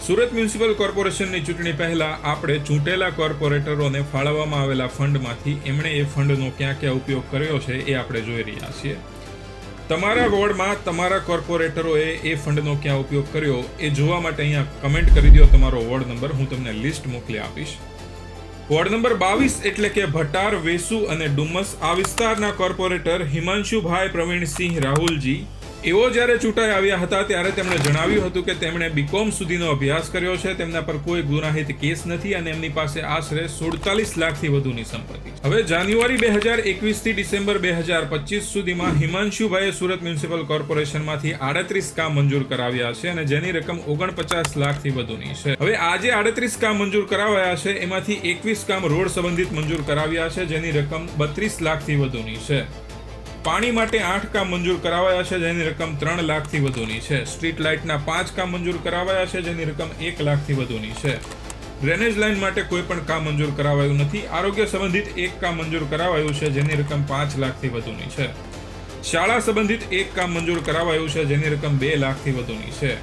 Surat municipal કોર્પોરેશનની ચૂંટણી પહેલા આપણે ચૂંટેલા કોર્પોરેટરોને ફાળવવામાં આવેલા ફંડમાંથી એમણે એ ફંડનો ક્યાં ક્યાં ઉપયોગ કર્યો છે એ આપણે જોઈ રહ્યા છીએ. તમારા વોર્ડમાં તમારા કોર્પોરેટરોએ એ ફંડનો ક્યાં ઉપયોગ કર્યો એ જોવા માટે અહીંયા કમેન્ટ કરી દો તમારો વોર્ડ નંબર, હું તમને લિસ્ટ મોકલી આપીશ. વોર્ડ નંબર 22 એટલે કે ભટાર, વેસુ અને ડુમસ, આ વિસ્તારના કોર્પોરેટર હિમાંશુભાઈ પ્રવીણસિંહ રાહુલજી એઓ જ્યારે ચૂંટાઈ આવ્યા હતા ત્યારે તેમણે જણાવ્યું હતું કે તેમણે બીકોમ સુધીનો અભ્યાસ કર્યો છે, તેમના પર કોઈ ગુનાહિત કેસ નથી અને એમની પાસે આશરે 47 લાખથી વધુની સંપત્તિ. હવે જાન્યુઆરી 2021 થી ડિસેમ્બર 2025 સુધીમાં હિમાંશુભાઈએ સુરત મ્યુનિસિપલ કોર્પોરેશનમાંથી 38 કામ મંજૂર કરાવ્યા છે અને જેની રકમ 49 લાખથી વધુની છે. હવે આ જે 38 કામ મંજૂર કરાવ્યા છે એમાંથી 21 કામ રોડ સંબંધિત મંજૂર કરાવ્યા છે જેની રકમ 32 લાખથી વધુની છે. પાણી માટે 8 કામ મંજૂર કરાવાયા છે જેની રકમ 3 લાખથી વધુની છે. સ્ટ્રીટ લાઇટના 5 કામ મંજૂર કરાવાયા છે જેની રકમ 1 લાખથી વધુની છે. ડ્રેનેજ લાઇન માટે કોઈ પણ કામ મંજૂર કરાવાયું નથી. આરોગ્ય સંબંધિત 1 કામ મંજૂર કરાવાયું છે જેની રકમ 5 લાખથી વધુની છે. શાળા સંબંધિત 1 કામ મંજૂર કરાવાયું છે જેની રકમ 2 લાખથી વધુની છે.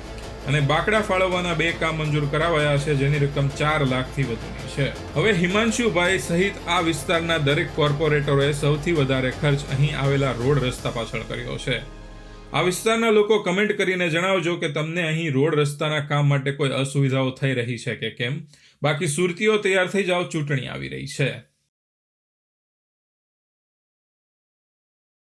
અને બાકડા ફાળવવાના 2 કામ મંજૂર કરાવાયા છે જેની રકમ 4 લાખથી વધુની છે. હવે હિમાંશુભાઈ સહિત આ વિસ્તારના દરેક કોર્પોરેટરોએ સૌથી વધારે ખર્ચ અહીં આવેલા રોડ રસ્તા પાછળ કર્યો છે. આ વિસ્તારના લોકો કમેન્ટ કરીને જણાવજો કે તમને અહીં રોડ રસ્તાના કામ માટે કોઈ અસુવિધાઓ થઈ રહી છે કે કેમ. બાકી સુરતીઓ તૈયાર થઈ જાઓ, ચૂંટણી આવી રહી છે.